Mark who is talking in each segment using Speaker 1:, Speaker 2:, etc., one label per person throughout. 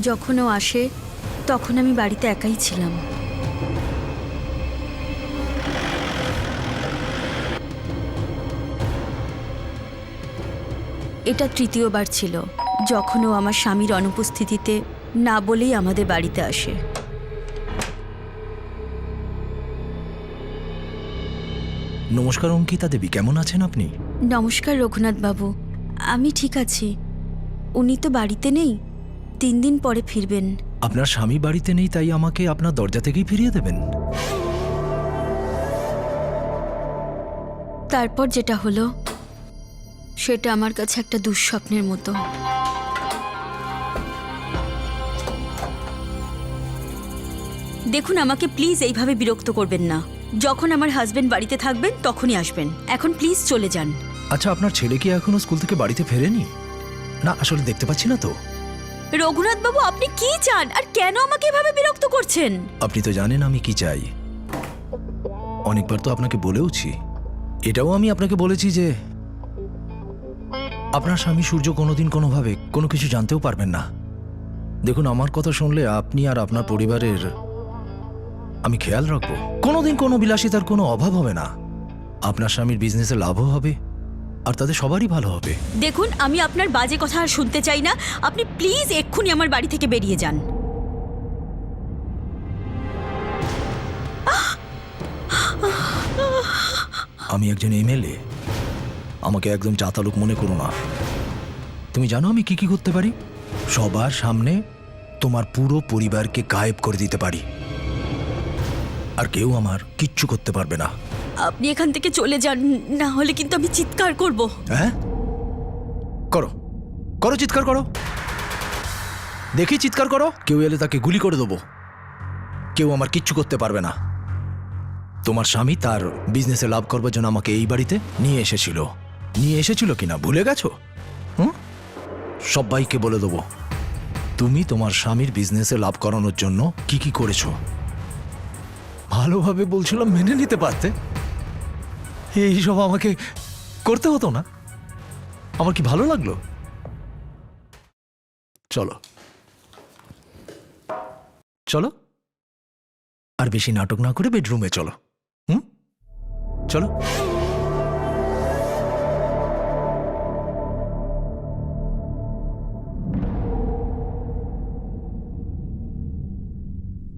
Speaker 1: যখন ও আসে তখন আমি বাড়িতে একাই ছিলাম। এটা তৃতীয়বার ছিল যখন ও আমার স্বামীর অনুপস্থিতিতে না বলেই আমাদের বাড়িতে আসে।
Speaker 2: নমস্কার অঙ্কিতা দেবী, কেমন আছেন আপনি?
Speaker 1: নমস্কার রঘুনাথ বাবু, আমি ঠিক আছি। উনি তো বাড়িতে নেই, 3 দিন পরে ফিরবেন।
Speaker 2: আপনার স্বামী বাড়িতে নেই তাই আমাকে আপনার দরজা থেকেই ফিরিয়ে দেবেন?
Speaker 1: তারপর যেটা হলো সেটা আমার কাছে একটা দুঃস্বপ্নের মতো। দেখুন, আমাকে প্লিজ এইভাবে বিরক্ত করবেন না। যখন আমার হাজবেন্ড বাড়িতে থাকবেন তখনই আসবেন। এখন প্লিজ চলে যান।
Speaker 2: আচ্ছা, আপনার ছেলে কি এখনো স্কুল থেকে বাড়িতে ফেরেনি? না, আসলে দেখতে পাচ্ছি না তো।
Speaker 1: রঘুনাথ বাবু, আপনি কি চান আর কেন আমাকে এভাবে বিরক্ত করছেন?
Speaker 2: আপনি তো জানেন আমি কি চাই। অনেকবার তো আপনাকে বলেওছি, এটাও আমি আপনাকে বলেছি যে আপনার স্বামী সূর্য কোনোদিন কোনোভাবে কোনো কিছু জানতেও পারবেন না। দেখুন, আমার কথা শুনলে আপনি আর আপনার পরিবারের আমি খেয়াল রাখবো। কোনোদিন কোনো বিলাসিতার কোনো অভাব হবে না। আপনার স্বামীর বিজনেসে লাভও হবে আর তাদের সবারই ভালো হবে।
Speaker 1: দেখুন, আমি আপনার বাজে কথা আর শুনতে চাই না। আপনি প্লিজ এক্ষুনি আমার বাড়ি থেকে বেরিয়ে যান।
Speaker 2: আমি একজন এমএলএ, আমাকে একদম চাতালুক মনে করো না। তুমি জানো আমি কি কি করতে পারি? সবার সামনে তোমার পুরো পরিবারকে গায়েব করে দিতে পারি, আর কেউ আমার কিচ্ছু করতে পারবে না।
Speaker 1: আপনি এখান থেকে চলে যান, না হলে কিন্তু আমি চিৎকার করব।
Speaker 2: হ্যাঁ, করো করো, চিৎকার করো, দেখি চিৎকার করো। কেউ এলে তাকে গুলি করে দেবো। কেউ আমার কিচ্ছু করতে পারবে না। তোমার স্বামী তার বিজনেসে লাভ করবার জন্য আমাকে এই বাড়িতে নিয়ে এসেছিল কিনা ভুলে গেছো? সবাইকে বলে দেবো তুমি তোমার স্বামীর বিজনেসে লাভ করানোর জন্য কি কি করেছো। ভালোভাবে বলছিলাম, মেনে নিতে পারতে। এইসব আমাকে করতে হতো না। আমার কি ভালো লাগলো? চলো চলো, আর বেশি নাটক না করে বেডরুমে চলো। চলো।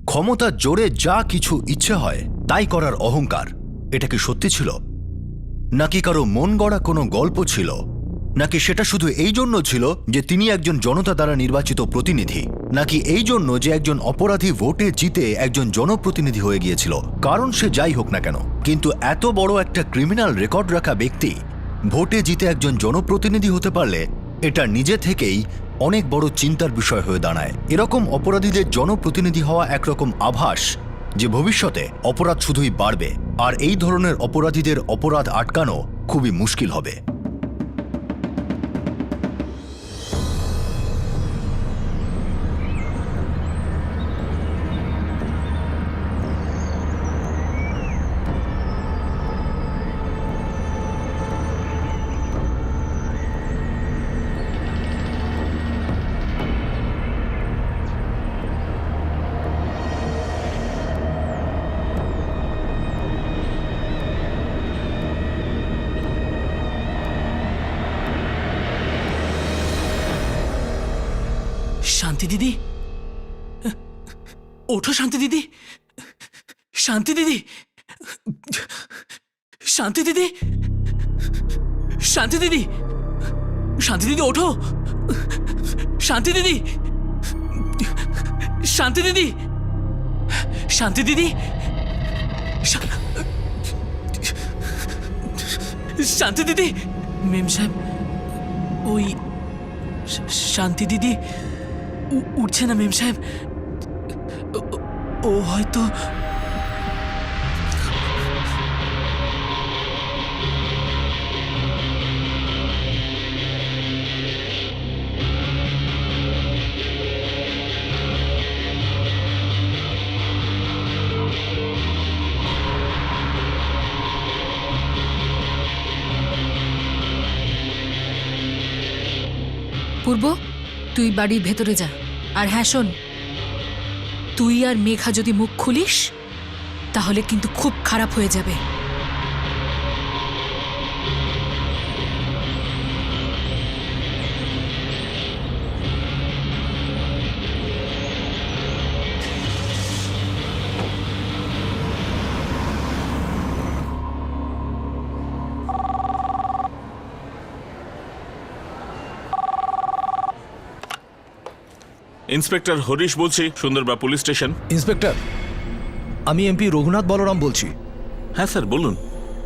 Speaker 3: ক্ষমতার জোরে যা কিছু ইচ্ছে হয় তাই করার অহংকার, এটা কি সত্যি ছিল, নাকি কারো মন গড়া কোনো গল্প ছিল, নাকি সেটা শুধু এই জন্য ছিল যে তিনি একজন জনতা দ্বারা নির্বাচিত প্রতিনিধি, নাকি এই জন্য যে একজন অপরাধী ভোটে জিতে একজন জনপ্রতিনিধি হয়ে গিয়েছিল? কারণ সে যাই হোক না কেন, কিন্তু এত বড় একটা ক্রিমিনাল রেকর্ড রাখা ব্যক্তি ভোটে জিতে একজন জনপ্রতিনিধি হতে পারলে এটা নিজে থেকেই অনেক বড় চিন্তার বিষয় হয়ে দাঁড়ায়। এরকম অপরাধীদের জনপ্রতিনিধি হওয়া একরকম আভাস যে ভবিষ্যতে অপরাধ শুধুই বাড়বে, আর এই ধরনের অপরাধীদের অপরাধ আটকানো খুবই মুশকিল হবে।
Speaker 4: শান্তি দিদি, ওঠো শান্তি দিদি, শান্তি দিদি, শান্তি দিদি, শান্তি দিদি, শান্তি দিদি, ওঠো শান্তি দিদি, শান্তি দিদি, শান্তি দিদি, শান্তি দিদি। মেম সাহেব, ওই শান্তি দিদি উঠছে না মেম সাহেব। ও হয়তো
Speaker 5: পূর্ব, তুই বাড়ির ভেতরে যা। আর হ্যাঁ শোন, তুই আর মেঘা যদি মুখ খুলিস তাহলে কিন্তু খুব খারাপ হয়ে যাবে।
Speaker 6: ইন্সপেক্টর হরিশ বলছি, সুন্দরবা পুলিশ স্টেশন।
Speaker 2: ইন্সপেক্টর, আমি এমপি রঘুনাথ বলরাম বলছি।
Speaker 6: হ্যাঁ স্যার, বলুন।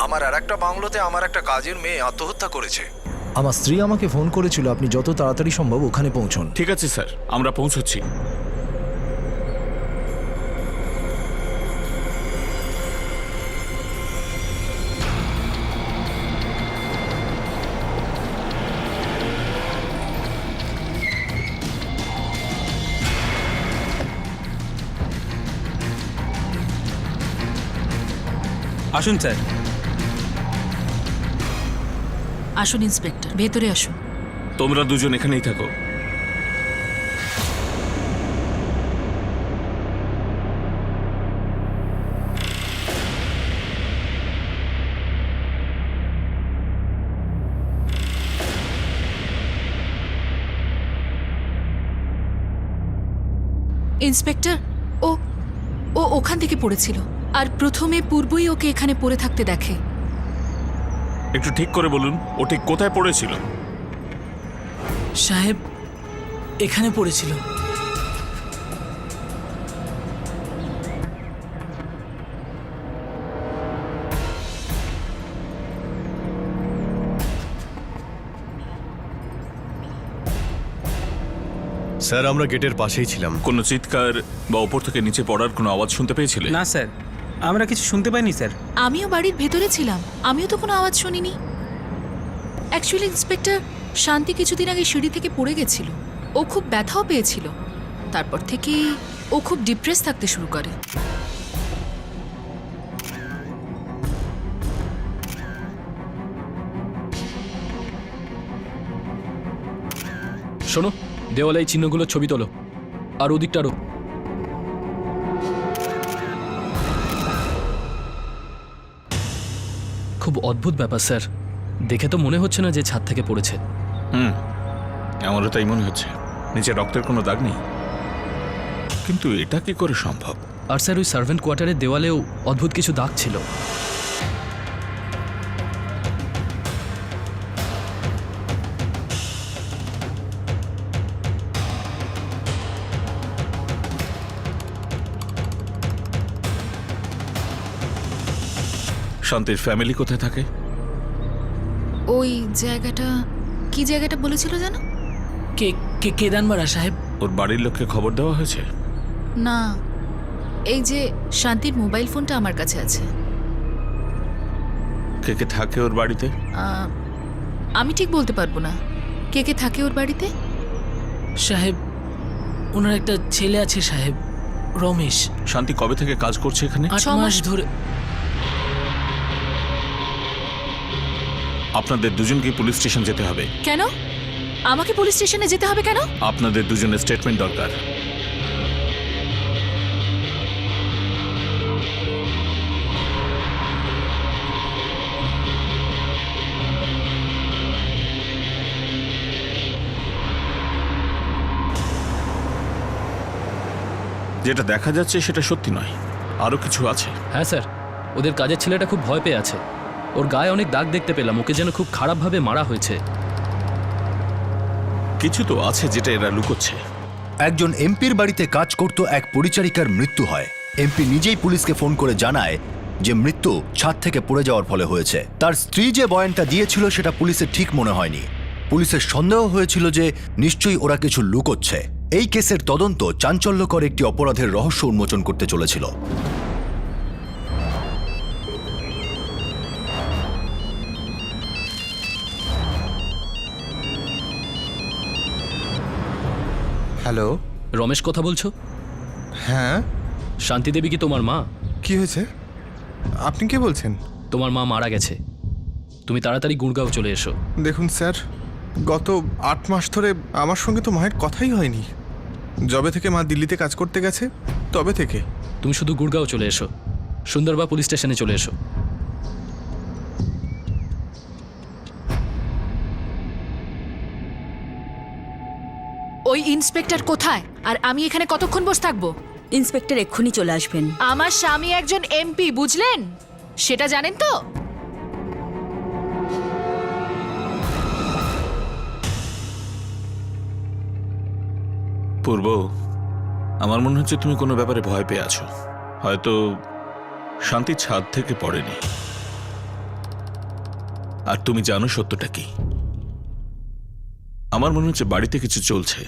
Speaker 2: আমার আর একটা বাংলোতে আমার একটা কাজের মেয়ে আত্মহত্যা করেছে। আমার স্ত্রী আমাকে ফোন করেছিল আপনি যত তাড়াতাড়ি সম্ভব ওখানে পৌঁছন।
Speaker 6: ঠিক আছে স্যার, আমরা পৌঁছচ্ছি।
Speaker 4: আসুন স্যার।
Speaker 5: আসুন ইন্সপেক্টর, ভেতরে আসুন।
Speaker 6: তোমরা দুজন এখানেই থাকো।
Speaker 5: ইন্সপেক্টর, ও ও ওখান থেকে পড়েছিল, আর প্রথমে পূর্বই ওকে এখানে পড়ে থাকতে দেখে।
Speaker 6: একটু ঠিক করে বলুন, ও ঠিক কোথায় পড়েছিল?
Speaker 4: সাহেব, এখানে পড়েছিল।
Speaker 3: স্যার, আমরা গেটের পাশেই ছিলাম।
Speaker 6: কোনো চিৎকার বা ওপর থেকে নিচে পড়ার কোনো আওয়াজ শুনতে পেয়েছিলে?
Speaker 7: না স্যার, আমরা কিছু শুনতে পাইনি স্যার।
Speaker 5: আমিও বাড়ির ভেতরে ছিলাম, আমিও তো কোনো আওয়াজ শুনিনি। অ্যাকচুয়ালি ইন্সপেক্টর, শান্তি কিছুদিন আগে সিঁড়ি থেকে পড়ে গেছিল। ও খুব ব্যথাও পেয়েছিল। তারপর থেকে ও খুব ডিপ্রেস থাকতে শুরু করে।
Speaker 8: শোনো, দেওয়ালে এই চিহ্নগুলোর ছবি তোলো, আর ওদিকটারও। খুব অদ্ভুত ব্যাপার স্যার, দেখে তো মনে হচ্ছে না যে ছাদ থেকে পড়েছে।
Speaker 6: আমারও তাই মনে হচ্ছে। নিচে রক্তের কোনো দাগ নেই, কিন্তু এটা কি করে সম্ভব?
Speaker 8: আর স্যার, ওই সার্ভেন্ট কোয়ার্টারের দেওয়ালেও অদ্ভুত কিছু দাগ ছিল।
Speaker 6: শান্তির ফ্যামিলি কোথায় থাকে?
Speaker 5: ওই জায়গাটা, কি জায়গাটা বলেছিল যেন?
Speaker 4: কেদানবাড়া সাহেব।
Speaker 6: ওর বাড়ির লোককে খবর দেওয়া হয়েছে?
Speaker 5: না, এই যে শান্তির মোবাইল ফোনটা আমার কাছে আছে।
Speaker 6: কে কে থাকে ওর বাড়িতে?
Speaker 5: আমি ঠিক বলতে পারবো না কে কে থাকে ওর বাড়িতে।
Speaker 4: সাহেব, ওনার একটা ছেলে আছে সাহেব, রমেশ।
Speaker 6: শান্তি কবে থেকে কাজ করছে এখানে?
Speaker 4: 8
Speaker 5: ছ মাস
Speaker 4: মাস ধরে।
Speaker 6: আপনাদের দুজনকে পুলিশ স্টেশন যেতে হবে।
Speaker 5: কেন? আমাকে পুলিশ স্টেশনে যেতে হবে কেন?
Speaker 6: আপনাদের দুজনের স্টেটমেন্ট দরকার। যেটা দেখা যাচ্ছে সেটা সত্যি নয়, আরো কিছু আছে।
Speaker 8: হ্যাঁ স্যার, ওদের কাজের ছেলেটা খুব ভয় পেয়ে আছে। ওর গায়ে অনেক দাগ দেখতে পেলাম, ওকে যেন খুব খারাপভাবে মারা হয়েছে।
Speaker 6: কিছু তো আছে যেটা এরা লুকোচ্ছে।
Speaker 3: একজন এমপির বাড়িতে কাজ করত এক পরিচারিকার মৃত্যু হয়। এমপি নিজেই পুলিশকে ফোন করে জানায় যে মৃত্যু ছাদ থেকে পড়ে যাওয়ার ফলে হয়েছে। তার স্ত্রী যে বয়ানটা দিয়েছিল সেটা পুলিশের ঠিক মনে হয়নি। পুলিশের সন্দেহ হয়েছিল যে নিশ্চয়ই ওরা কিছু লুকোচ্ছে। এই কেসের তদন্ত চাঞ্চল্যকর একটি অপরাধের রহস্য উন্মোচন করতে চলেছিল।
Speaker 9: হ্যালো,
Speaker 8: রমেশ কথা বলছো?
Speaker 9: হ্যাঁ,
Speaker 8: শান্তি দেবী কি তোমার মা?
Speaker 9: কি হয়েছে? আপনি কে বলছেন?
Speaker 8: তোমার মা মারা গেছে, তুমি তাড়াতাড়ি গুড়গাঁও চলে এসো।
Speaker 9: দেখুন স্যার, গত 8 মাস ধরে আমার সঙ্গে তো মায়ের কথাই হয়নি। যবে থেকে মা দিল্লিতে কাজ করতে গেছে তবে থেকে।
Speaker 8: তুমি শুধু গুড়গাঁও চলে এসো, সুন্দরবা পুলিশ স্টেশনে চলে এসো।
Speaker 5: ওই ইন্সপেক্টর কোথায়, আর আমি এখানে কতক্ষণ বসে থাকবো?
Speaker 1: ইন্সপেক্টর এক্ষুনি চলে আসবেন।
Speaker 5: আমার স্বামী একজন এমপি, বুঝলেন? সেটা জানেন তো?
Speaker 6: পূর্ব, আমার মনে হচ্ছে তুমি কোনো ব্যাপারে ভয় পেয়ে আছো। হয়তো শান্তি ছাদ থেকে পড়েনি, আর তুমি জানো সত্যটা কি। আমার মনে হচ্ছে বাড়িতে কিছু চলছে,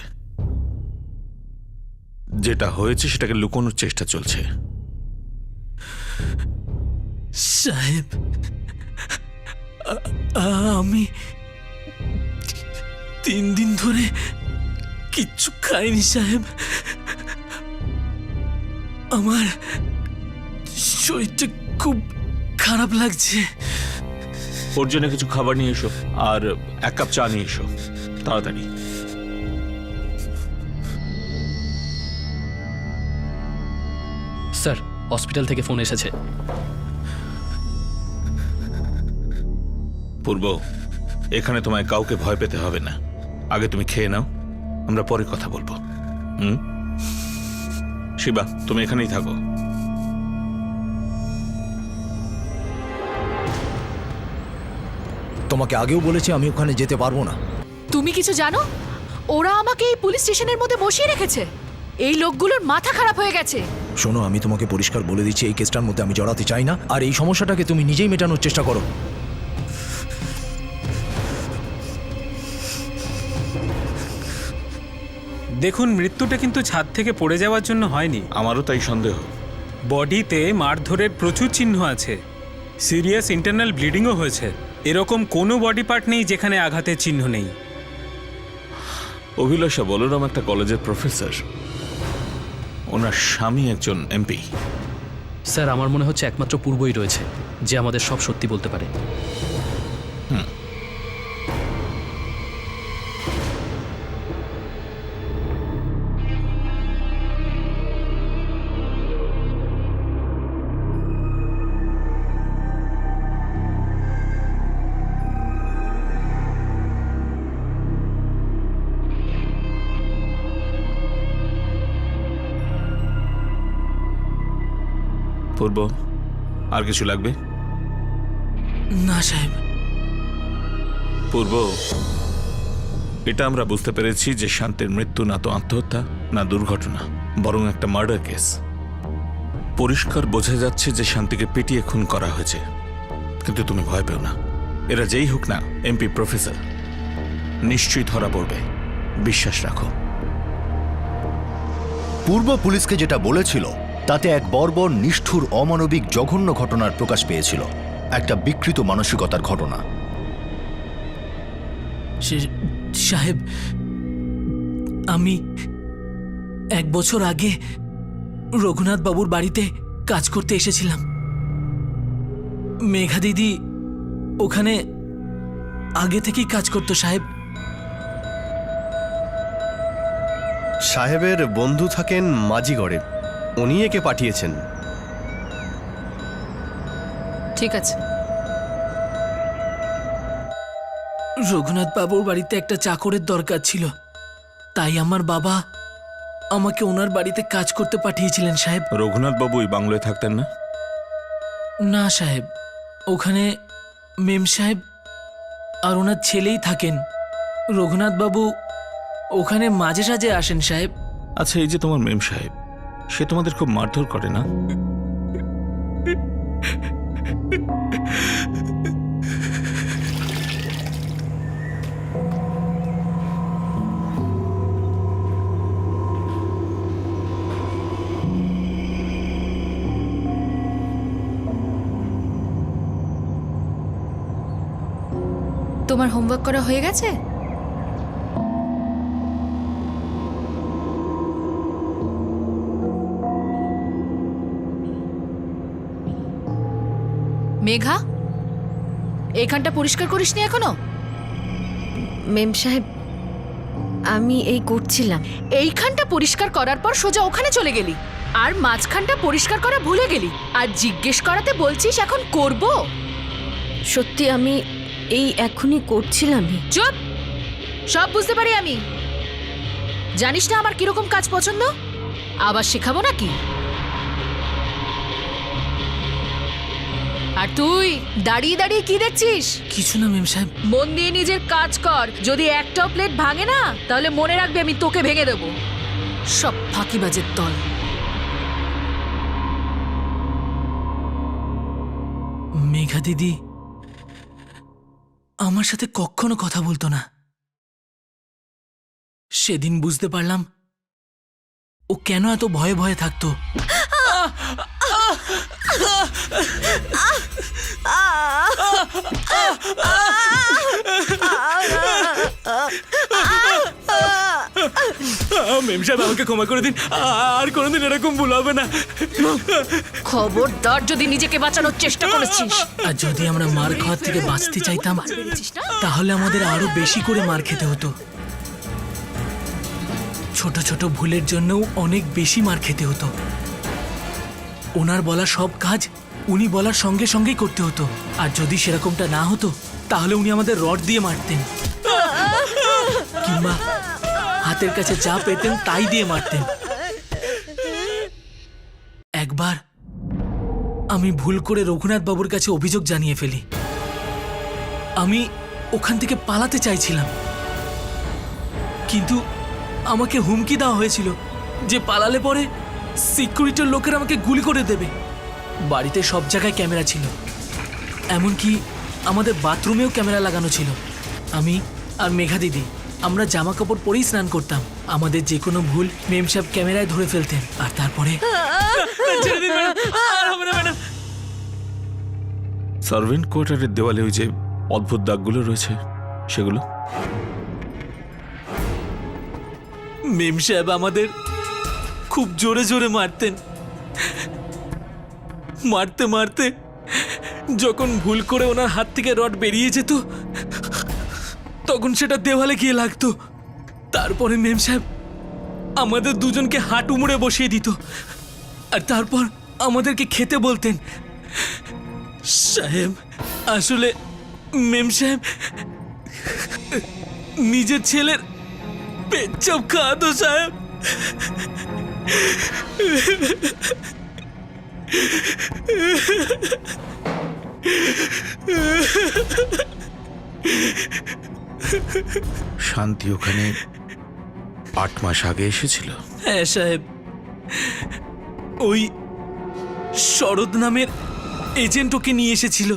Speaker 6: যেটা হয়েছে সেটাকে লুকোনোর চেষ্টা চলছে।
Speaker 4: সাহেব, আমি 3 দিন ধরে কিচ্ছু খাইনি সাহেব। আমার শরীরটা খুব খারাপ লাগছে।
Speaker 6: ওর জন্য কিছু খাবার নিয়ে এসো, আর 1 কাপ চা নিয়ে এসো তাড়াতাড়ি।
Speaker 8: স্যার, হসপিটাল থেকে ফোন এসেছে।
Speaker 6: পূর্ব, এখানে তোমায় কাউকে ভয় পেতে হবে না। আগে তুমি খেয়ে নাও, আমরা পরে কথা বলবো। শিবা, তুমি এখানেই থাকো।
Speaker 2: তোমাকে আগেও বলেছি আমি ওখানে যেতে পারবো না।
Speaker 5: তুমি কিছু জানো? ওরা আমাকে এই পুলিশ স্টেশনের মধ্যে বসিয়ে রেখেছে। এই লোকগুলোর মাথা খারাপ হয়ে গেছে।
Speaker 2: শোনো, আমি তোমাকে পরিষ্কার বলে দিচ্ছি, এই কেসটার মধ্যে আমি জড়াতে চাই না, আর এই সমস্যাটাকে তুমি নিজেই মেটানোর চেষ্টা করো।
Speaker 7: দেখুন, মৃত্যুটা কিন্তু ছাদ থেকে পড়ে যাওয়ার জন্য হয়নি।
Speaker 6: আমারও তাই সন্দেহ।
Speaker 7: বডিতে মারধরের প্রচুর চিহ্ন আছে, সিরিয়াস ইন্টারনাল ব্লিডিংও হয়েছে। এরকম কোনো বডি পার্ট নেই যেখানে আঘাতের চিহ্ন নেই।
Speaker 6: অভিলাষা বলরাম একটা কলেজের প্রফেসর, ওনার স্বামী একজন এমপি।
Speaker 8: স্যার, আমার মনে হচ্ছে একমাত্র পূর্বই রয়েছে যে আমাদের সব সত্যি বলতে পারে।
Speaker 6: পূর্ব, আর কিছু লাগবে?
Speaker 4: না সাহেব।
Speaker 6: পূর্ব, এটা আমরা বুঝতে পেরেছি যে শান্তির মৃত্যু না তো আত্মহত্যা না দুর্ঘটনা, বরং একটা মার্ডার কেস। পরিষ্কার বোঝা যাচ্ছে যে শান্তিকে পিটিয়ে খুন করা হয়েছে। কিন্তু তুমি ভয় পেও না, এরা যেই হোক না এমপি প্রফেসর, নিশ্চয়ই ধরা পড়বে, বিশ্বাস রাখো।
Speaker 3: পূর্ব পুলিশকে যেটা বলেছিল তাতে এক বর্বর, নিষ্ঠুর, অমানবিক, জঘন্য ঘটনার প্রকাশ পেয়েছিল। একটা বিকৃত মানসিকতার ঘটনা।
Speaker 4: সাহেব, আমি 1 বছর আগে রঘুনাথ বাবুর বাড়িতে কাজ করতে এসেছিলাম। মেঘা দিদি ওখানে আগে থেকেই কাজ করতো সাহেব।
Speaker 10: সাহেবের বন্ধু থাকেন মাঝিগড়ে, উনি একে পাঠিয়েছেন।
Speaker 5: ঠিক আছে।
Speaker 4: রঘুনাথ বাবুর বাড়িতে একটা চাকরের দরকার ছিল, তাই আমার বাবা আমাকে ওনার বাড়িতে কাজ করতে পাঠিয়েছিলেন সাহেব।
Speaker 6: রঘুনাথ বাবু এই বাংলোয় থাকতেন না?
Speaker 4: না সাহেব, ওখানে মেম সাহেব আর ওনার ছেলেই থাকেন। রঘুনাথ বাবু ওখানে মাঝে সাঝে আসেন সাহেব।
Speaker 6: আচ্ছা, এই যে তোমার মেম সাহেব, সে তোমাদের খুব মারধর করে না?
Speaker 5: তোমার হোমওয়ার্ক করা হয়ে গেছে? মেঘা, এখানটা পরিষ্কার করিসনি এখনো?
Speaker 11: মেম সাহেব,
Speaker 1: আমি এই করছিলাম।
Speaker 5: এইখানটা পরিষ্কার করার পর সোজা ওখানে চলে গেলি, আর মাঝখানটা পরিষ্কার করা ভুলে গেলি, আর জিজ্ঞেস করাতে বলছিস এখন করব।
Speaker 1: সত্যি আমি এই এখনই করছিলামই।
Speaker 5: চুপ, সব বুঝতে পারি আমি। জানিস না আমার কিরকম কাজ পছন্দ? আবার শেখাবো নাকি? আর তুই দাঁড়িয়ে দাঁড়িয়ে কি দেখছিস?
Speaker 4: কিছু না মেম সাহেব।
Speaker 5: মন দিয়ে নিজের কাজ কর। যদি একটাও প্লেট ভাঙে না, তাহলে মনে রাখবি আমি তোকে ভেঙে দেবো। সব ফাঁকিবাজের দল।
Speaker 4: মেঘা দিদি আমার সাথে কখনো কথা বলতো না। সেদিন বুঝতে পারলাম ও কেন এত ভয়ে ভয়ে থাকতো। মেম সাহেব আমাকে ক্ষমা করে দিন, আর কোনোদিন এরকম ভুল হবে না।
Speaker 5: খবরদার যদি নিজেকে বাঁচানোর চেষ্টা করেছিস।
Speaker 4: আর যদি আমরা মার খাওয়ার থেকে বাঁচতে চাইতাম, তাহলে আমাদের আরো বেশি করে মার খেতে হতো। ছোট ছোট ভুলের জন্যও অনেক বেশি মার খেতে হতো। ওনার বলা সব কাজ উনি বলার সঙ্গে সঙ্গেই করতে হতো। আর যদি সেরকমটা না হতো, তাহলে উনি আমাদের রড দিয়ে মারতেন, কিংবা হাতের কাছে যা পেতেন তাই দিয়ে মারতেন। একবার আমি ভুল করে রঘুনাথ বাবুর কাছে অভিযোগ জানিয়ে ফেলি। আমি ওখান থেকে পালাতে চাইছিলাম, কিন্তু আমাকে হুমকি দেওয়া হয়েছিল যে পালালে পরে সিকিউরিটির লোকেরা আমাকে গুলি করে দেবে। বাড়িতে সব জায়গায় ক্যামেরা ছিল, এমনকি আমাদের বাথরুমেও ক্যামেরা লাগানো ছিল। আমি আর মেঘা দিদি আমরা জামা কাপড় পরেই স্নান করতাম। আমাদের যে কোনো ভুল মেম সাহেব ক্যামেরায় ধরে ফেলতেন, আর তারপরে
Speaker 6: সার্ভেন্ট কোয়ার্টারের দেওয়ালে ওই যে অদ্ভুত দাগগুলো রয়েছে, সেগুলো
Speaker 4: মেম সাহেব আমাদের খুব জোরে জোরে মারতেন। মারতে মারতে যখন ভুল করে ওনার হাত থেকে রড বেরিয়ে যেত, তখন সেটা দেওয়ালে গিয়ে লাগতো। তারপরে মেম সাহেব আমাদের দুজনকে হাঁটু মুড়ে বসিয়ে দিত, আর তারপর আমাদেরকে খেতে বলতেন। সাহেব, আসলে মেম সাহেব নিজের ছেলের পেচ্ছাপ খাওয়াতো সাহেব।
Speaker 6: শান্তি ওখানে 8 মাস আগে এসেছিল।
Speaker 4: হ্যাঁ সাহেব, ওই শরৎ নামের এজেন্ট ওকে নিয়ে এসেছিল।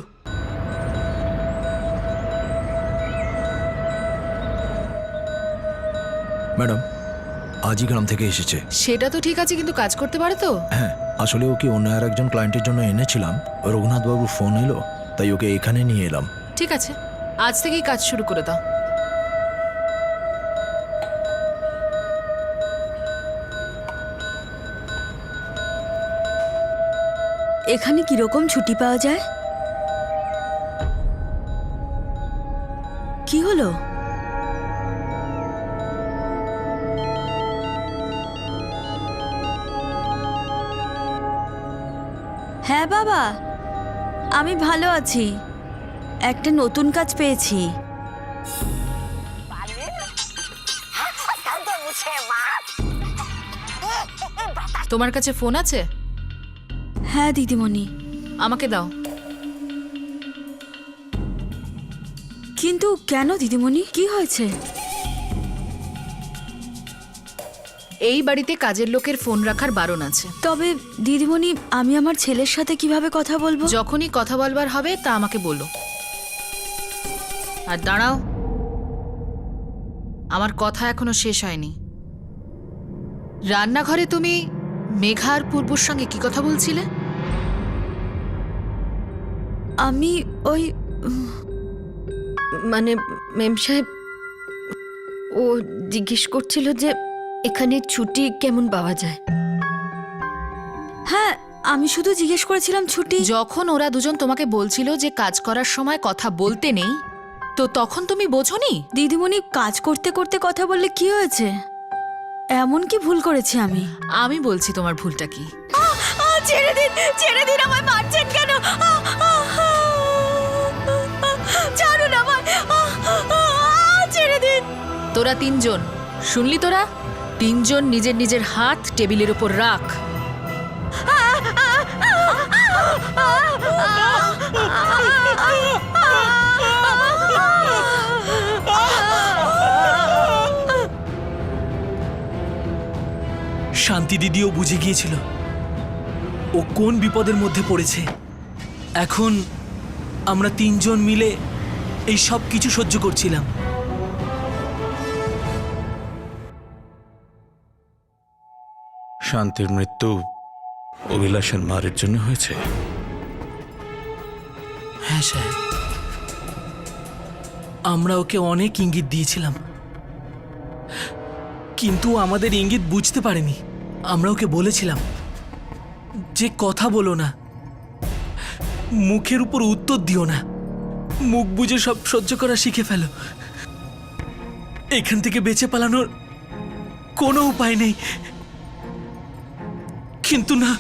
Speaker 2: ম্যাডাম আজই গ্রাম থেকে এসেছে।
Speaker 5: সেটা তো ঠিক আছে, কিন্তু কাজ করতে পারে তো?
Speaker 2: হ্যাঁ, আসলে ওকে অন্য আর একজন ক্লায়েন্টের জন্য এনেছিলাম। রঘুনাথ বাবুর ফোন এলো, তাই ওকে এখানে নিয়ে এলাম।
Speaker 5: ঠিক আছে, আজ থেকেই কাজ শুরু করে দাও।
Speaker 1: এখানে কিরকম ছুটি পাওয়া যায়? কি হলো? হ্যাঁ বাবা, আমি ভালো আছি। একটা নতুন কাজ পেয়েছি।
Speaker 5: তোমার কাছে ফোন আছে?
Speaker 1: হ্যাঁ দিদিমণি।
Speaker 5: আমাকে দাও।
Speaker 1: কিন্তু কেন দিদিমণি, কি হয়েছে?
Speaker 5: এই বাড়িতে কাজের লোকের ফোন রাখার বারণ আছে।
Speaker 1: তবে দিদিমণি, আমি আমার ছেলের সাথে কিভাবে কথা বলবো?
Speaker 5: যখনই কথা বলবার হবে তা আমাকে বলো। আর দাঁড়াও, আমার কথা এখনো শেষ হয়নি। রান্নাঘরে তুমি মেঘা আর পূর্বর সঙ্গে কি কথা বলছিলে?
Speaker 1: আমি ওই মানে মেম সাহেব, ও জিজ্ঞেস করছিল যে এখানে ছুটি কেমন পাওয়া যায়। হ্যাঁ, আমি শুধু জিজ্ঞেস করেছিলাম ছুটি।
Speaker 5: যখন ওরা দুজন তোমাকে বলছিল যে কাজ করার সময় কথা বলতে নেই, তো তখন তুমি বোঝোনি?
Speaker 1: দিদিমণি, কাজ করতে করতে কথা বললে কি হয়েছে? এমন কি ভুল করেছি আমি?
Speaker 5: আমি বলছি তোমার ভুলটা কি।
Speaker 1: ছেড়ে দিন, ছেড়ে দিন, আমায় মারছেন কেন? ছাড়ুন আমায়, ছেড়ে দিন।
Speaker 5: তোরা তিনজন, শুনলি তোরা? তিনজন নিজের নিজের হাত টেবিলের উপর রাখ।
Speaker 4: শান্তি দিদিও বুঝে গিয়েছিল ও কোন বিপদের মধ্যে পড়েছে। এখন আমরা তিনজন মিলে এই সব কিছু সহ্য করছিলাম।
Speaker 6: শান্তির মৃত্যু অভিলাষের মারের জন্য হয়েছে।
Speaker 4: হ্যাঁ স্যার, আমরা ওকে অনেক ইঙ্গিত দিয়েছিলাম, কিন্তু আমাদের ইঙ্গিত বুঝতে পারেনি। আমরা ওকে বলেছিলাম যে কথা বলো না, মুখের উপর উত্তর দিও না, মুখ বুজে সব সহ্য করা শিখে ফেলো। এখান থেকে বেঁচে পালানোর কোনো উপায় নেই। কিন্তু না,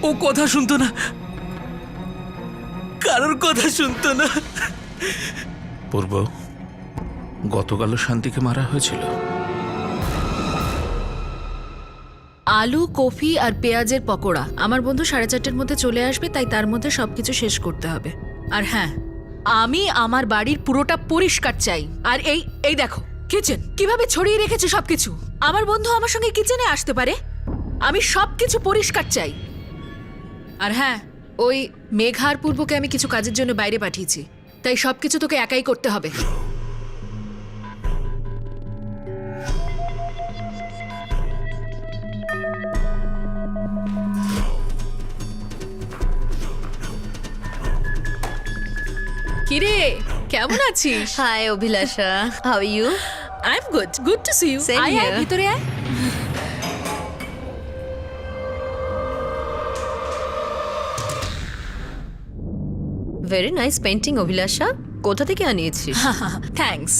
Speaker 4: ও কথা শুনতো না, কারোর কথা শুনতো না।
Speaker 6: পূর্ব, গতকালও শান্তিকে মারা হয়েছিল।
Speaker 5: আলু, কফি আর পেঁয়াজের পকোড়া। আমার বন্ধু 4:30-এর মধ্যে চলে আসবে, তাই তার মধ্যে সবকিছু শেষ করতে হবে। আর হ্যাঁ, আমি আমার বাড়ির পুরোটা পরিষ্কার চাই। আর এই দেখো কিচেন কিভাবে ছড়িয়ে রেখেছে সবকিছু। আমার বন্ধু আমার সঙ্গে কিচেনে আসতে পারে। আমি সবকিছু পরিষ্কার চাই। আর হ্যাঁ, ওই মেঘার পূর্বকে আমি কিছু কাজের জন্য বাইরে পাঠিয়েছি, তাই সবকিছু তোকে একাই করতে হবে। কিরে, কেমন আছিস?
Speaker 11: Hi Abhilasha, how are you?
Speaker 5: I am good, good to see you.
Speaker 11: Same
Speaker 5: আয়
Speaker 11: here.
Speaker 5: ভিতরে আয়।
Speaker 11: ভেরি নাইস পেন্টিং অভিলাষা, কোথা থেকে আনিয়েছিস?
Speaker 5: থ্যাঙ্কস।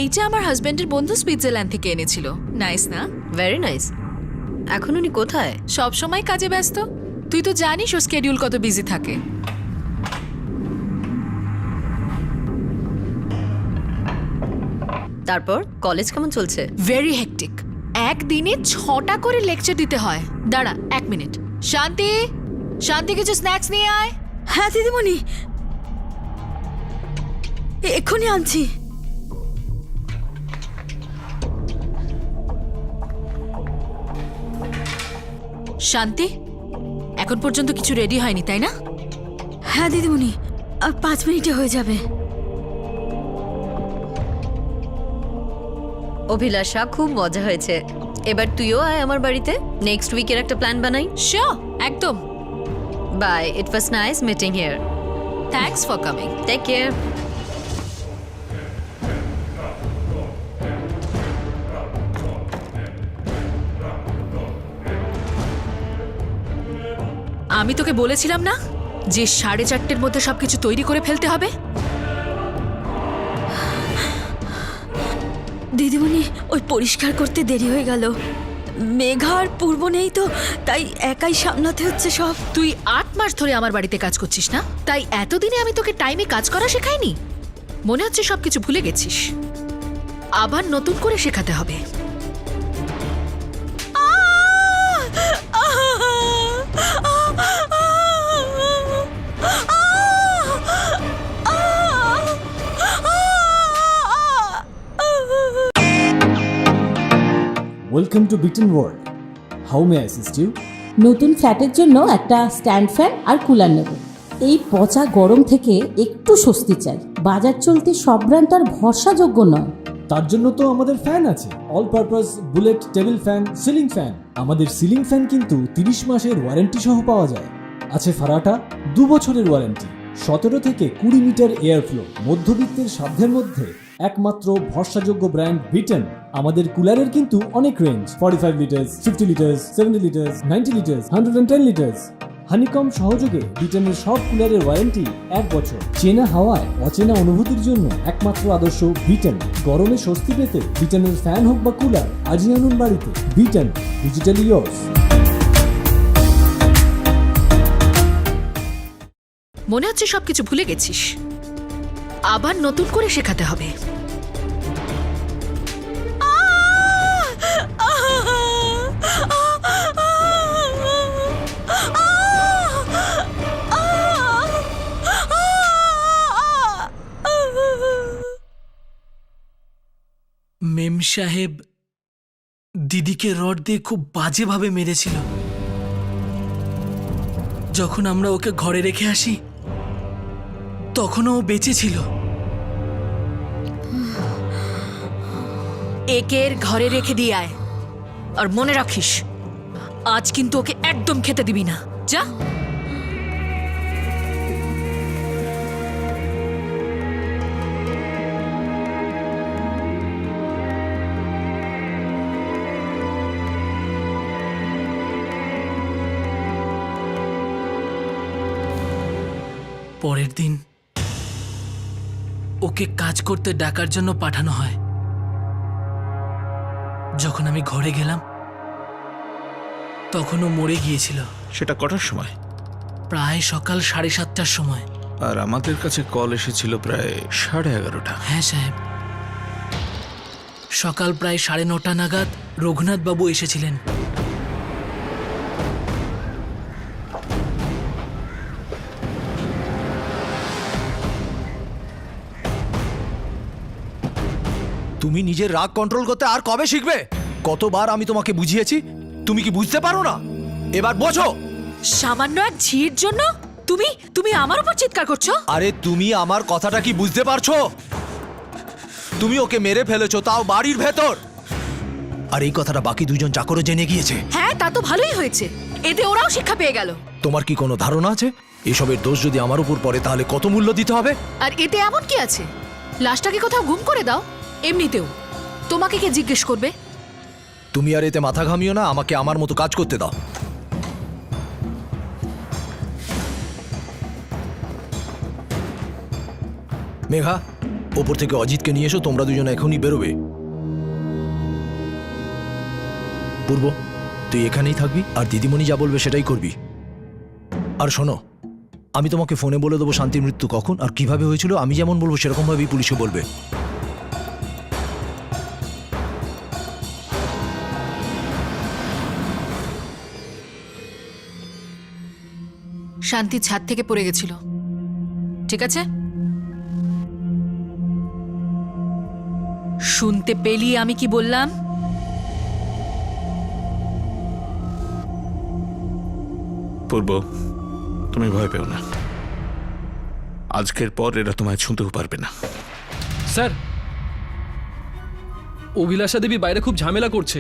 Speaker 5: এইটা আমার হাজবেন্ডের বন্ধু সুইজারল্যান্ড থেকে এনেছিল। নাইস না?
Speaker 11: Very nice. এখন উনি কোথায়?
Speaker 5: সব সময় কাজে ব্যস্ত। তুই তো জানিস ওর স্কেডিউল কত বিজি থাকে।
Speaker 11: তারপর কলেজ কেমন চলছে?
Speaker 5: Very hectic. একদিনে 6টা করে লেকচার দিতে হয়। দাঁড়া 1 মিনিট। শান্তি, শান্তি কিছু স্ন্যাক্স নিয়ে আয়।
Speaker 1: হ্যাঁ দিদিমণি, এক্ষুনি আনছি।
Speaker 5: শান্তি, এখন পর্যন্ত কিছু রেডি হয়নি তাই না?
Speaker 1: হ্যাঁ দিদিমণি, আর 5 মিনিটে হয়ে যাবে।
Speaker 11: অভিলাষা, খুব মজা হয়েছে। এবার তুইও আয় আমার বাড়িতে। নেক্সট উইকের একটা প্ল্যান বানাই।
Speaker 5: শিওর, একদম।
Speaker 11: Bye, it was nice meeting here.
Speaker 5: Thanks for coming.
Speaker 11: Take care.
Speaker 5: আমি তোকে বলেছিলাম না যে 4:30-এর মধ্যে সবকিছু তৈরি করে ফেলতে হবে?
Speaker 1: দিদিমণি, ওই পরিষ্কার করতে দেরি হয়ে গেল। মেঘা আর পূর্ব নেই তো, তাই একাই সামলাতে হচ্ছে সব।
Speaker 5: তুই 8 মাস ধরে আমার বাড়িতে কাজ করছিস না? তাই এতদিনে আমি তোকে টাইমে কাজ করা শেখাইনি? মনে হচ্ছে সবকিছু ভুলে গেছিস। আবার নতুন করে শেখাতে হবে।
Speaker 12: Welcome to Britain world. How may I assist you?
Speaker 13: নতুন ফ্ল্যাটের জন্য একটা স্ট্যান্ড ফ্যান আর কুলার নেব। এই পচা গরম থেকে একটু স্বস্তি চাই। বাজার চলতে সব ব্র্যান্ড আর ভরসাযোগ্য নয়।
Speaker 12: তার জন্য তো আমাদের ফ্যান আছে, all purpose bullet table fan, ceiling fan. আমাদের সিলিং ফ্যান কিন্তু 30 মাসের ওয়ারেন্টি সহ পাওয়া যায়। আছে ফারাটা 2 বছরের ওয়ারেন্টি, 17 থেকে 20 মিটার এয়ার ফ্লো। মধ্যবিত্তের সাধ্যের মধ্যে একমাত্র ভরসাযোগ্য ব্র্যান্ড বিটন। আমাদের কুলারের কিন্তু অনেক range, 45 litres, 50 litres, 70 litres, 90 litres, 110 litres. Honeycomb সহযোগে ব্রিটেনের সব কুলারের ওয়ারেন্টি 1 বছর। চেনা হাওয়ায় অচেনা অনুভূতির জন্য একমাত্র আদর্শ ব্রিটেন। গরমে স্বস্তি পেতে ব্রিটেনের ফ্যান হোক বা কুলার, আজই আনুন বাড়িতে। Britain, digitally years.
Speaker 5: মনে হচ্ছে সবকিছু ভুলে গেছিস, আবার নতুন করে শেখাতে হবে।
Speaker 4: মেম সাহেব দিদিকে রড দিয়ে খুব বাজেভাবে মেরেছিল। যখন আমরা ওকে ঘরে রেখে আসি তখনও ও বেঁচে ছিল।
Speaker 5: একের ঘরে রেখে দিয়ে আয়, আর মনে রাখিস আজ কিন্তু ওকে একদম খেতে দিবি না। যা।
Speaker 4: পরের দিন ওকে কাজ করতে ডাকার জন্য পাঠানো হয়। যখন আমি ঘরে গেলাম তখন ও মরে গিয়েছিল।
Speaker 6: সেটা কটার সময়?
Speaker 4: প্রায় সকাল 7:30টার সময়।
Speaker 6: আর আমাদের কাছে কল এসেছিল প্রায় 11:30।
Speaker 4: হ্যাঁ সাহেব, সকাল প্রায় 9:30 নাগাদ রঘুনাথ বাবু এসেছিলেন।
Speaker 2: তুমি নিজের রাগ কন্ট্রোল করতে আর কবে শিখবে? কতবার আমি তোমাকে বুঝিয়েছি, তুমি কি বুঝতে পারো না? এবার বোঝো।
Speaker 5: সামান্য এক ঝির জন্য তুমি তুমি আমার উপর চিৎকার করছো?
Speaker 2: আরে তুমি আমার কথাটা কি বুঝতে পারছো? তুমি ওকে মেরে ফেলেছো, তাও বাড়ির ভেতর। আর এই কথাটা বাকি দুজন চাকরও জেনে গিয়েছে।
Speaker 5: হ্যাঁ, তা তো ভালোই হয়েছে, এতে ওরাও শিক্ষা পেয়ে গেল।
Speaker 2: তোমার কি কোনো ধারণা আছে এসবের দোষ যদি আমার উপর পড়ে তাহলে কত মূল্য দিতে হবে?
Speaker 5: আর এতে এমন কি আছে? লাশটাকে কোথাও গুম করে দাও। এমনিতেও তোমাকে কে জিজ্ঞেস করবে?
Speaker 2: তুমি আর এতে মাথা ঘামিও না, আমাকে আমার মতো কাজ করতে দাও। মেঘা, ওপর থেকে অজিতকে নিয়ে এসো, তোমরা দুজন এখনই বেরোবে। পূর্ব, তুই এখানেই থাকবি আর দিদিমণি যা বলবে সেটাই করবি। আর শোনো, আমি তোমাকে ফোনে বলে দেবো শান্তির মৃত্যু কখন আর কিভাবে হয়েছিল। আমি যেমন বলবো সেরকম ভাবেই পুলিশে বলবে।
Speaker 5: শান্তি ছাদ থেকে পড়ে গেছিল, ঠিক আছে? শুনতে পেলি আমি কি বললাম?
Speaker 6: পূর্ব, তুমি ভয় পেও না। আজকের পর এরা তোমায় ছুঁতেও পারবে না।
Speaker 8: স্যার, অভিলাষা দেবী বাইরে খুব ঝামেলা করছে।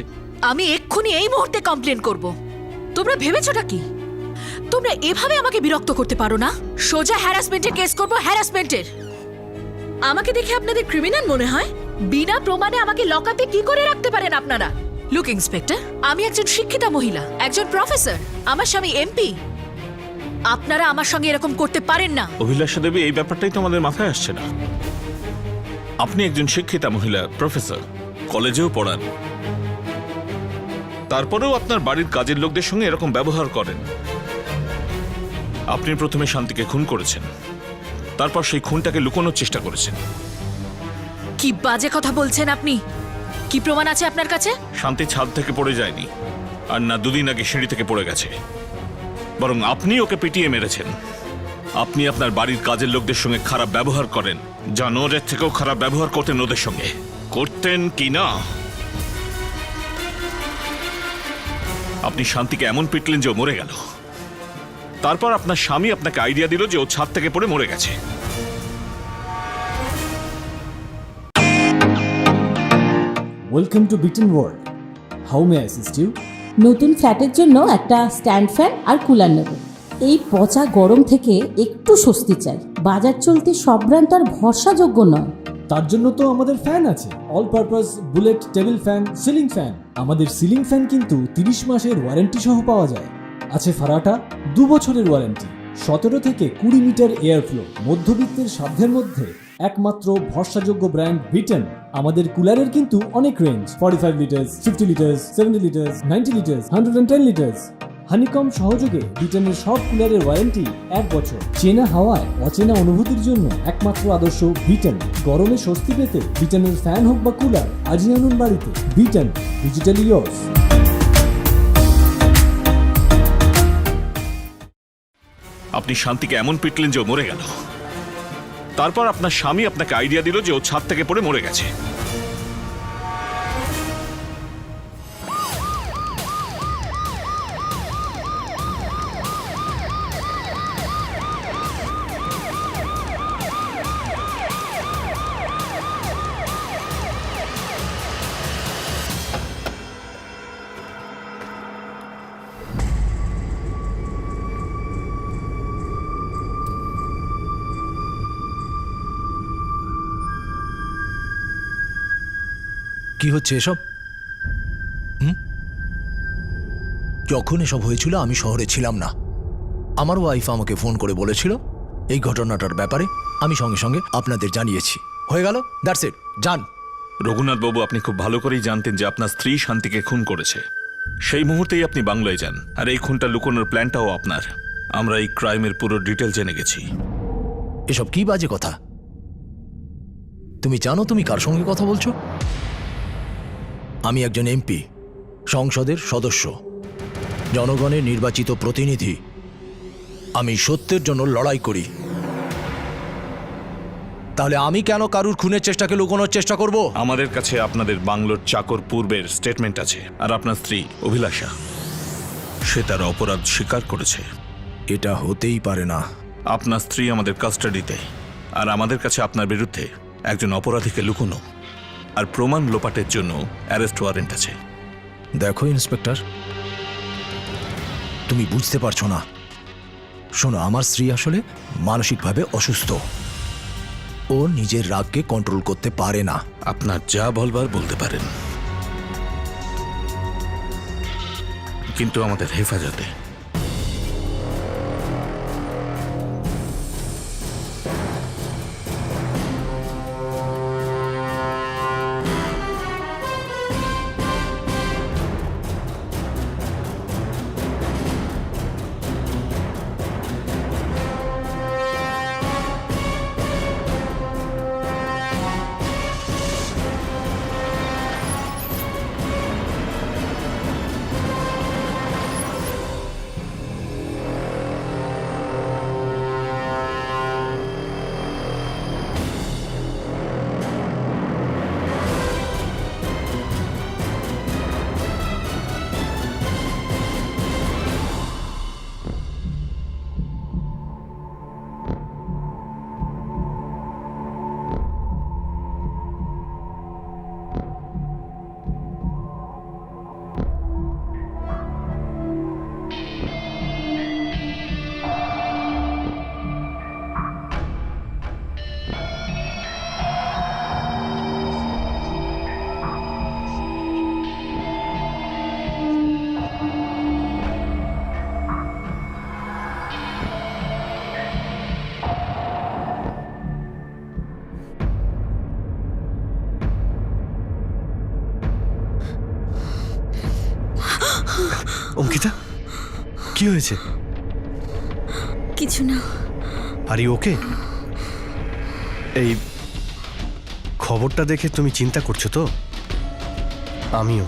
Speaker 5: আমি এক্ষুনি এই মুহূর্তে কমপ্লেন করব। তোমরা ভেবেছোটা কি তোমরা এভাবে আমাকে বিরক্ত করতে পারো না? সোজা হ্যারাসমেন্টের কেস করব, হ্যারাসমেন্টের। আমাকে দেখে আপনাদের ক্রিমিনাল মনে হয়? বিনা প্রমাণে আমাকে লকআপে কি করে রাখতে পারেন আপনারা? লুক ইন্সপেক্টর, আমি একজন শিক্ষিতা মহিলা, একজন প্রফেসর, আমার স্বামী এমপি। আপনারা আমার সঙ্গে এরকম করতে পারেন না।
Speaker 6: অভিলাষা দেবী, এই ব্যাপারটাই তো আমাদের মাথায় আসছে না। আপনি একজন শিক্ষিতা মহিলা, প্রফেসর, কলেজেও পড়ান, তারপরেও আপনার বাড়ির কাজের লোকদের সঙ্গে এরকম ব্যবহার করেন। আপনি প্রথমে শান্তিকে খুন করেছেন, তারপর সেই খুনটাকে লুকোনোর চেষ্টা করেছেন।
Speaker 5: কি বাজে কথা বলছেন আপনি? কি প্রমাণ আছে আপনার কাছে?
Speaker 6: শান্তি ছাদ থেকে পড়ে যায়নি, আর না দুদিন আগে সিঁড়ি থেকে পড়ে গেছে, বরং আপনি ওকে পিটিয়ে মেরেছেন। আপনি আপনার বাড়ির কাজের লোকদের সঙ্গে খারাপ ব্যবহার করেন, জানোয়ারের থেকেও খারাপ ব্যবহার করতেন ওদের সঙ্গে। করতেন কি না? আপনি শান্তিকে এমন পিটলেন যে ও মরে গেল। তারপর আপনার স্বামী আপনাকে আইডিয়া দিল যে ও ছাদ থেকে পড়ে মরে গেছে।
Speaker 12: Welcome to Britain world. How may I assist you?
Speaker 13: নতুন ফ্ল্যাটের জন্য একটা স্ট্যান্ড ফ্যান আর কুলার নেব। এই পচা গরম থেকে একটু স্বস্তি চাই। বাজার চলতে সব ব্র্যান্ড তো আর ভরসাযোগ্য নয়।
Speaker 12: তার জন্য তো আমাদের ফ্যান আছে, all purpose bullet table fan, ceiling fan. আমাদের সিলিং ফ্যান কিন্তু 30 মাসের ওয়ারেন্টি সহ পাওয়া যায়। আছে ফারাটা 2 বছরের ওয়ারেন্টি, 17 থেকে 20 মিটার এয়ার ফ্লো, মধ্যবিত্তের সাধ্যের মধ্যে একমাত্র ভরসাযোগ্য ব্র্যান্ড বিটেন। আমাদের কুলারের কিন্তু অনেক range, 45 litres, 50 litres, 70 litres, 90 litres, 110 litres. Honeycomb সহযোগে বিটেনের সব কুলারের ওয়ারেন্টি 1 বছর। চেনা হাওয়ায় অচেনা অনুভূতির জন্য একমাত্র আদর্শ বিটেন। গরমে স্বস্তি পেতে বিটেনের ফ্যান হোক বা কুলার, আজই আনুন বাড়িতে। Beaten, digitally years.
Speaker 6: আপনি শান্তিকে এমন পিটলেন যে ও মরে গেল। তারপর আপনার স্বামী আপনাকে আইডিয়া দিল যে ও ছাদ থেকে পড়ে মরে গেছে।
Speaker 2: কি হচ্ছে এসব? যখন এসব হয়েছিল আমি শহরে ছিলাম না। আমার ওয়াইফ আমাকে ফোন করে বলেছিল এই ঘটনাটার ব্যাপারে, আমি সঙ্গে সঙ্গে আপনাদের জানিয়েছি। হয়ে গেল, দ্যাটস ইট, যান।
Speaker 6: রঘুনাথ বাবু, আপনি খুব ভালো করেই জানতেন যে আপনার স্ত্রী শান্তিকে খুন করেছে। সেই মুহূর্তেই আপনি বাংলায় যান, আর এই খুনটা লুকোনোর প্ল্যানটাও আপনার। আমরা এই ক্রাইমের পুরো ডিটেল জেনে গেছি।
Speaker 2: এসব কি বাজে কথা? তুমি জানো তুমি কার সঙ্গে কথা বলছো? আমি একজন এমপি, সংসদের সদস্য, জনগণের নির্বাচিত প্রতিনিধি। আমি সত্যের জন্য লড়াই করি। তাহলে আমি কেন কারুর খুনের চেষ্টাকে লুকোনোর চেষ্টা করব?
Speaker 6: আমাদের কাছে আপনাদের বাংলোর চাকর পূর্বের স্টেটমেন্ট আছে, আর আপনার স্ত্রী অভিলাষা, সে তার অপরাধ স্বীকার করেছে।
Speaker 2: এটা হতেই পারে না।
Speaker 6: আপনার স্ত্রী আমাদের কাস্টাডিতে, আর আমাদের কাছে আপনার বিরুদ্ধে একজন অপরাধীকে লুকোনো আর প্রমাণ লোপাটের জন্য অ্যারেস্ট ওয়ারেন্ট আছে।
Speaker 2: দেখো ইন্সপেক্টর, তুমি বুঝতে পারছো না। শোনো, আমার স্ত্রী আসলে মানসিকভাবে অসুস্থ। ও নিজের রাগকে কন্ট্রোল করতে পারে না।
Speaker 6: আপনার যা বলবার বলতে পারেন, কিন্তু আমাদের হেফাজতে।
Speaker 10: অঙ্কিতা, কি হয়েছে?
Speaker 1: কিছু না।
Speaker 10: Are you okay? এই খবরটা দেখে তুমি চিন্তা করছো তো? আমিও।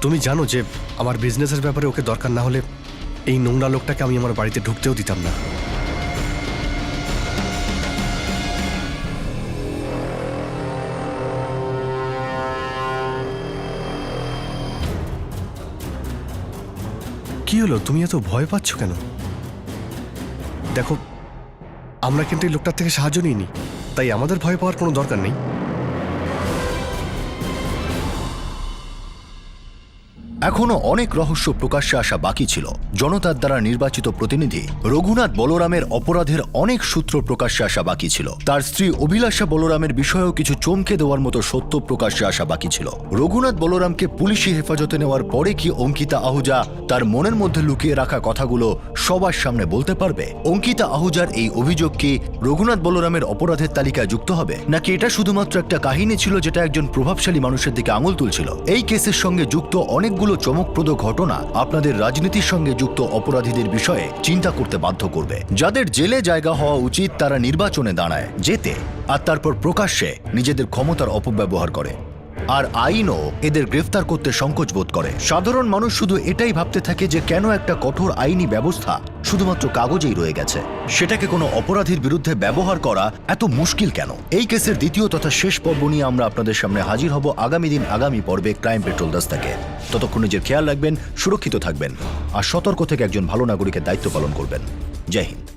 Speaker 10: তুমি জানো যে আমার বিজনেসের ব্যাপারে ওকে দরকার না হলে এই নোংরা লোকটাকে আমি আমার বাড়িতে ঢুকতেও দিতাম না। কি হলো, তুমি এত ভয় পাচ্ছ কেন? দেখো, আমরা কিন্তু এই লোকটার থেকে সাহায্য নিইনি, তাই আমাদের ভয় পাওয়ার কোনো দরকার নেই।
Speaker 3: এখনো অনেক রহস্য প্রকাশ্যে আসা বাকি ছিল। জনতার দ্বারা নির্বাচিত প্রতিনিধি রঘুনাথ বলরামের অপরাধের অনেক সূত্র প্রকাশ্যে আসা বাকি ছিল। তার স্ত্রী অভিলাষা বলরামের বিষয়েও কিছু চমকে দেওয়ার মতো সত্য প্রকাশ্যে আসা বাকি ছিল। রঘুনাথ বলরামকে পুলিশি হেফাজতে নেওয়ার পরে কি অঙ্কিতা আহুজা তার মনের মধ্যে লুকিয়ে রাখা কথাগুলো সবার সামনে বলতে পারবে? অঙ্কিতা আহুজার এই অভিযোগ কি রঘুনাথ বলরামের অপরাধের তালিকায় যুক্ত হবে, নাকি এটা শুধুমাত্র একটা কাহিনী ছিল যেটা একজন প্রভাবশালী মানুষের দিকে আঙুল তুলছিল? এই কেসের সঙ্গে যুক্ত অনেকগুলো চমকপ্রদ ঘটনা আপনাদের রাজনীতির সঙ্গে যুক্ত অপরাধীদের বিষয়ে চিন্তা করতে বাধ্য করবে। যাদের জেলে জায়গা হওয়া উচিত তারা নির্বাচনে দাঁড়ায় যেতে আর তারপর প্রকাশ্যে নিজেদের ক্ষমতার অপব্যবহার করে, আর আইনও এদের গ্রেফতার করতে সংকোচ বোধ করে। সাধারণ মানুষ শুধু এটাই ভাবতে থাকে যে কেন একটা কঠোর আইনি ব্যবস্থা শুধুমাত্র কাগজেই রয়ে গেছে, সেটাকে কোনো অপরাধীর বিরুদ্ধে ব্যবহার করা এত মুশকিল কেন? এই কেসের দ্বিতীয় তথা শেষ পর্ব নিয়ে আমরা আপনাদের সামনে হাজির হব আগামী দিন আগামী পর্বে ক্রাইম পেট্রোল 10 থেকে। ততক্ষণ নিজের খেয়াল রাখবেন, সুরক্ষিত থাকবেন আর সতর্ক থেকে একজন ভালো নাগরিকের দায়িত্ব পালন করবেন। জয় হিন্দ।